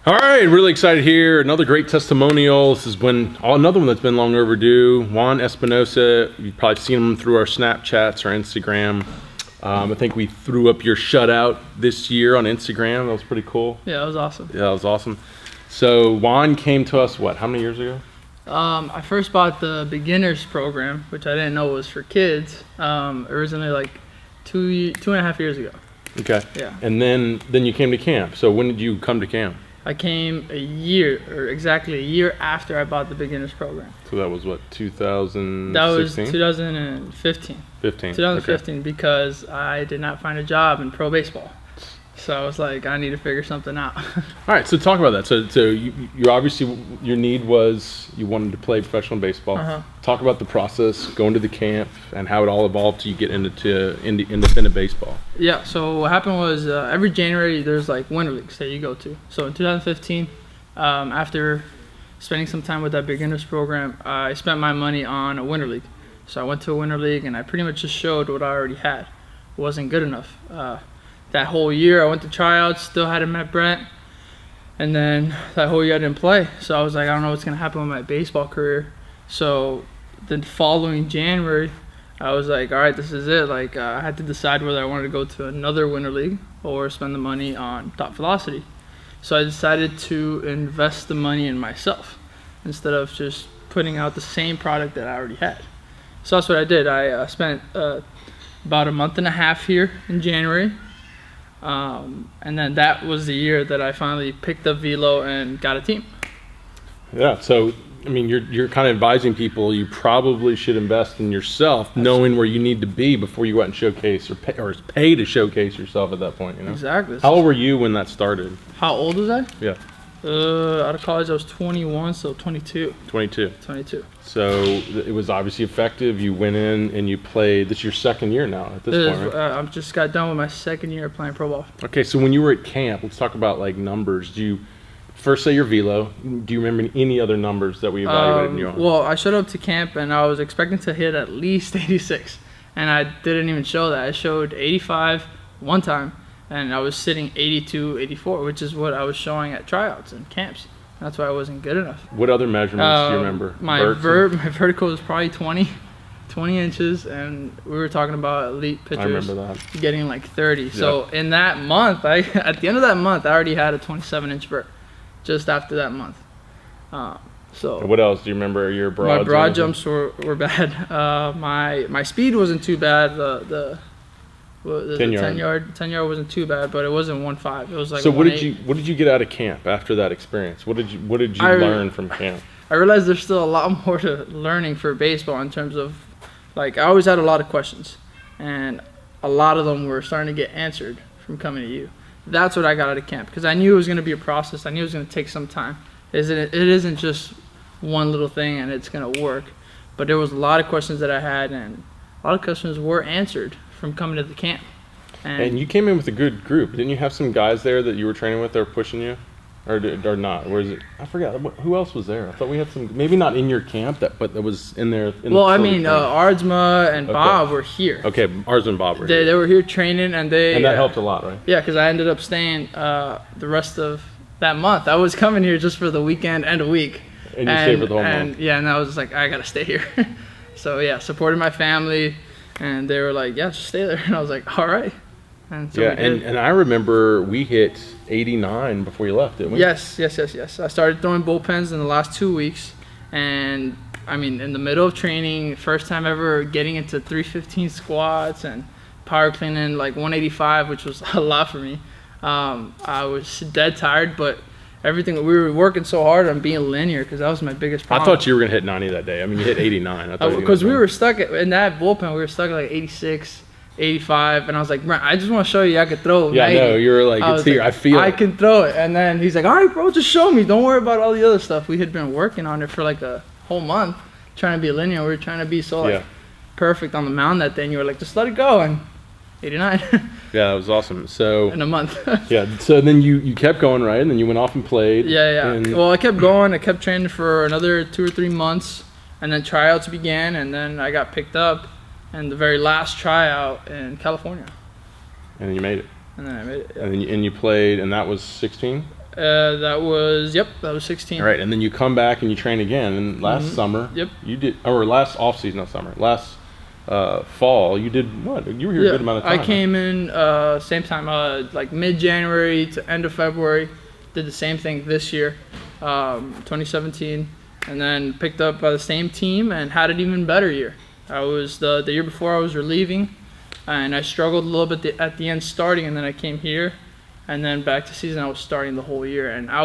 All right, really excited here. Another great testimonial. This has been another one that's been long overdue. Juan Espinosa, you've probably seen him through our Snapchats or Instagram. I think we threw up your shutout this year on Instagram. That was pretty cool. Yeah, that was awesome. Yeah, that was awesome. So Juan came to us, how many years ago? I first bought the beginners program, which I didn't know was for kids, originally like two and a half years ago. Okay. Yeah. And then you came to camp. So when did you come to camp? I came exactly a year after I bought the beginners program. So that was what, 2016? That was 2015. 2015, okay. Because I did not find a job in pro baseball. So I was like, I need to figure something out. All right, so talk about that. So you obviously, your need was you wanted to play professional baseball. Uh-huh. Talk about the process, going to the camp, and how it all evolved till you get into independent baseball. Yeah, so what happened was every January there's like winter leagues that you go to. So in 2015, after spending some time with that beginners program, I spent my money on a winter league. So I went to a winter league and I pretty much just showed what I already had. It wasn't good enough. That whole year I went to tryouts, still hadn't met Brent, and then that whole year I didn't play. So I was like, I don't know what's gonna happen with my baseball career. So the following January, I was like, all right, this is it. Like I had to decide whether I wanted to go to another winter league or spend the money on Top Velocity. So I decided to invest the money in myself instead of just putting out the same product that I already had. So that's what I did. I spent about a month and a half here in January. And then that was the year that I finally picked up velo and got a team. Yeah, so I mean, you're kind of advising people you probably should invest in yourself, knowing where you need to be before you go out and showcase or pay to showcase yourself at that point. You know? Exactly. How old were you when that started? How old was I? Yeah. Out of college I was 21, so 22. 22. So it was obviously effective. You went in and you played. This is your second year now at this point, right? I just got done with my second year playing pro ball. Okay, so when you were at camp, let's talk about like numbers. Do you first say your velo? Do you remember any other numbers that we evaluated you on? Well, I showed up to camp and I was expecting to hit at least 86, and I didn't even show that. I showed 85 one time. And I was sitting 82, 84, which is what I was showing at tryouts and camps. That's why I wasn't good enough. What other measurements do you remember? My vertical was probably 20 inches, and we were talking about elite pitchers getting like 30. Yeah. So in that month, at the end of that month, I already had a 27-inch vert just after that month. So what else? Do you remember your broads? My broad jumps were bad. My speed wasn't too bad. The 10 yard wasn't too bad, but it wasn't 1.5. It was like. So what did you get out of camp after that experience? What did you learn from camp? I realized there's still a lot more to learning for baseball in terms of, like, I always had a lot of questions, and a lot of them were starting to get answered from coming to you. That's what I got out of camp, because I knew it was going to be a process. I knew it was going to take some time. It isn't just one little thing and it's going to work, but there was a lot of questions that I had, and a lot of questions were answered from coming to the camp. And you came in with a good group. Didn't you have some guys there that you were training with that were pushing you? Or not? Where is it? I forgot. Who else was there? I thought we had some, maybe not in your camp, but that was in there. Ardsma and Bob were here. Okay, Ardsma and Bob were here. They were here training, and that helped a lot, right? Yeah, because I ended up staying the rest of that month. I was coming here just for the weekend and a week. And you stayed for the whole month. Yeah, and I was just like, I got to stay here. So, yeah, supported my family. And they were like, yeah, just stay there. And I was like, all right. And so and I remember we hit 89 before you left, didn't we? Yes. I started throwing bullpens in the last 2 weeks. And, I mean, in the middle of training, first time ever getting into 315 squats and power cleaning like 185, which was a lot for me. I was dead tired, but everything, we were working so hard on being linear because that was my biggest problem. I thought you were going to hit 90 that day. I mean, you hit 89. Because we were stuck in that bullpen. We were stuck at like 86, 85. And I was like, Brent, I just want to show you I could throw. Yeah, 90. I know. You were like, it's here. I feel it. I can throw it. And then he's like, all right, bro, just show me. Don't worry about all the other stuff. We had been working on it for like a whole month, trying to be linear. We were trying to be so perfect on the mound that day. And you were like, just let it go. And 89. Yeah, that was awesome. So in a month. Yeah. So then you kept going, right? And then you went off and played. Yeah. Well, I kept going. I kept training for another 2 or 3 months, and then tryouts began, and then I got picked up in the very last tryout in California. And then you made it. And then I made it. Yeah. And you played, and that was 16. That was 16. All right, and then you come back and you train again. And last summer, you did, or last off season, not summer, last fall, you did what? You were here a good amount of time. I came in same time, like mid-January to end of February. Did the same thing this year, 2017, and then picked up by the same team and had an even better year. I was the year before I was relieving, and I struggled a little bit at the end starting, and then I came here, and then back to season I was starting the whole year, and I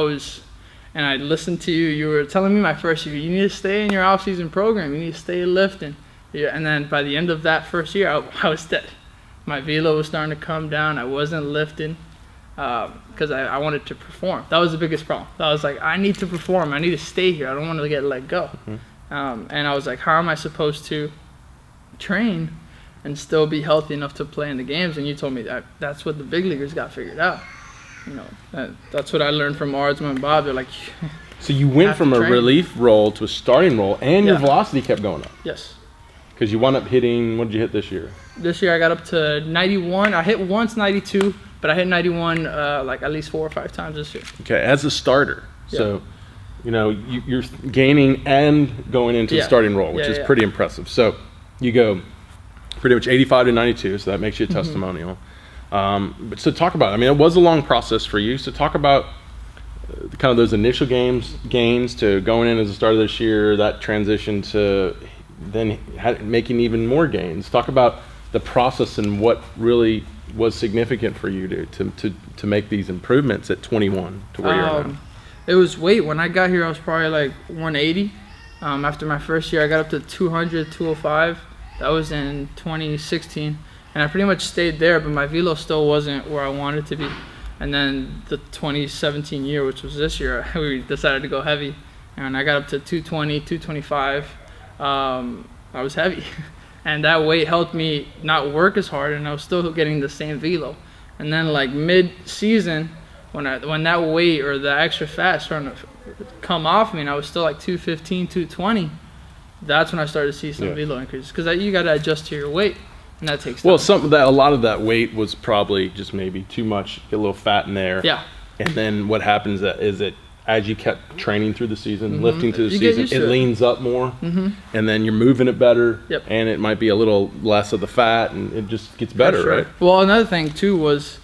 listened to you. You were telling me my first year, you need to stay in your off-season program. You need to stay lifting. Yeah, and then by the end of that first year, I was dead. My velo was starting to come down. I wasn't lifting because I wanted to perform. That was the biggest problem. I was like, I need to perform. I need to stay here. I don't want to get let go. And I was like, how am I supposed to train and still be healthy enough to play in the games? And you told me that's what the big leaguers got figured out. That's what I learned from Ardsma and Bob. They're like, so you went from a relief role to a starting role, and your velocity kept going up. Yes. Because you wound up hitting, what did you hit this year? This year I got up to 91. I hit once 92, but I hit 91 like at least 4 or 5 times this year. Okay, as a starter. So, you're gaining and going into the starting role, which is pretty impressive. So you go pretty much 85 to 92, so that makes you a testimonial. But so talk about it. I mean, it was a long process for you. So talk about kind of those initial gains to going in as a starter this year, that transition to then making even more gains. Talk about the process and what really was significant for you to make these improvements at 21 to where you're at now. It was weight. When I got here, I was probably like 180. After my first year, I got up to 200, 205. That was in 2016. And I pretty much stayed there, but my velo still wasn't where I wanted to be. And then the 2017 year, which was this year, we decided to go heavy. And I got up to 220, 225. I was heavy. And that weight helped me not work as hard, and I was still getting the same velo. And then like mid-season, when that weight or the extra fat started to come off me, and I was still like 215, 220, that's when I started to see some velo increases. Because you got to adjust to your weight, and that takes time. Well, a lot of that weight was probably just maybe too much, get a little fat in there. Yeah. And then what happens is that as you kept training through the season, lifting through the season, it leans up more, and then you're moving it better, and it might be a little less of the fat, and it just gets better, right? Well, another thing too was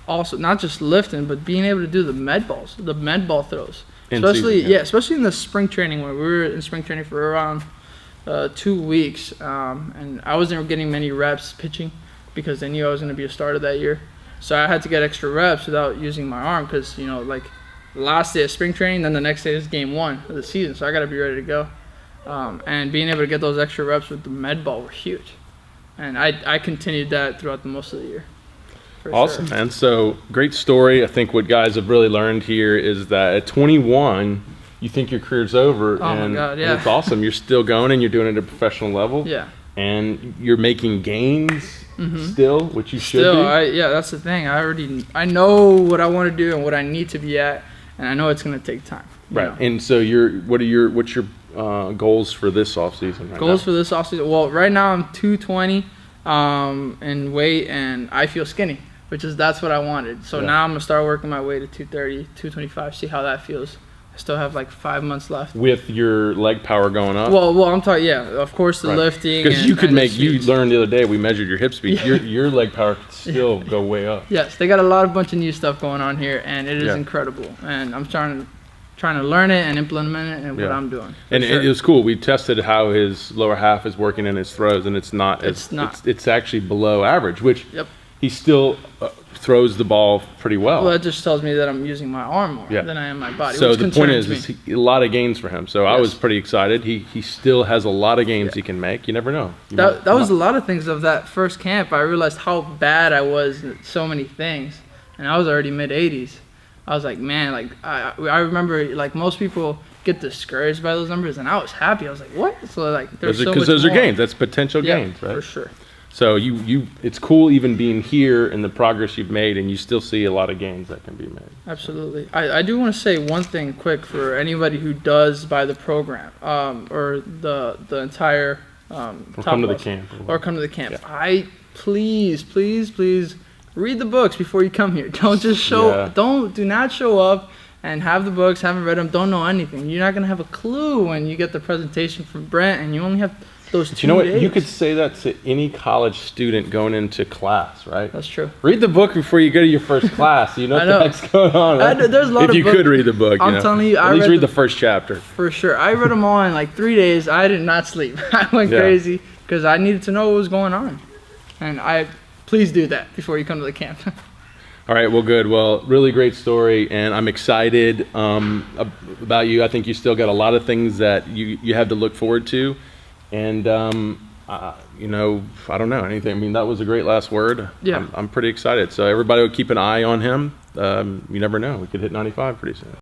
also not just lifting, but being able to do the med ball throws, especially in the spring training, where we were in spring training for around 2 weeks, and I wasn't getting many reps pitching because they knew I was going to be a starter that year, so I had to get extra reps without using my arm because like last day of spring training, then the next day is game 1 of the season, so I got to be ready to go. And being able to get those extra reps with the med ball were huge, and I continued that throughout the most of the year. Awesome, man. So great story. I think what guys have really learned here is that at 21, you think your career's over, and it's awesome. You're still going, and you're doing it at a professional level. Yeah. And you're making gains still, which you should be. That's the thing. I know what I want to do and what I need to be at, and I know it's going to take time. Right. And so what's your goals for this off season? Goals for this off season. Well, right now I'm 220 in weight, and I feel skinny, that's what I wanted. So now I'm gonna start working my way to 230, 225. See how that feels. I still have like 5 months left. With your leg power going up? Well, I'm talking, of course, the lifting. Because you learned the other day, we measured your hip speed. Your leg power could still go way up. Yes, they got a bunch of new stuff going on here, and it is incredible. And I'm trying to learn it and implement it and what I'm doing. And it was cool. We tested how his lower half is working in his throws, and it's actually below average, which he still throws the ball pretty well. Well, that just tells me that I'm using my arm more than I am my body. So the point is a lot of gains for him. So I was pretty excited. He still has a lot of gains he can make. You never know. That was a lot of things of that first camp. I realized how bad I was at so many things, and I was already mid-80s. I was like, man, I remember most people get discouraged by those numbers, and I was happy. I was like, what? So there's so much more. Because those are gains. That's potential gains, right? For sure. So it's cool even being here and the progress you've made, and you still see a lot of gains that can be made. Absolutely. I do want to say one thing quick for anybody who does buy the program or the entire or come to the camp. Or come to the camp. Yeah. Please read the books before you come here. Don't just do not show up and have the books, haven't read them, don't know anything. You're not going to have a clue when you get the presentation from Brent and you only have those 2 days. You know what? You could say that to any college student going into class, right? That's true. Read the book before you go to your first class. You know what the heck's going on. Right? There's a lot if of you books. could read the book, I'm telling you, at least read the first chapter. For sure. I read them all in like 3 days. I did not sleep. I went crazy because I needed to know what was going on. And please do that before you come to the camp. All right, well, good. Well, really great story, and I'm excited about you. I think you still got a lot of things that you have to look forward to, and you know, I don't know anything. I mean, that was a great last word. Yeah. I'm pretty excited. So everybody will keep an eye on him. You never know. We could hit 95 pretty soon.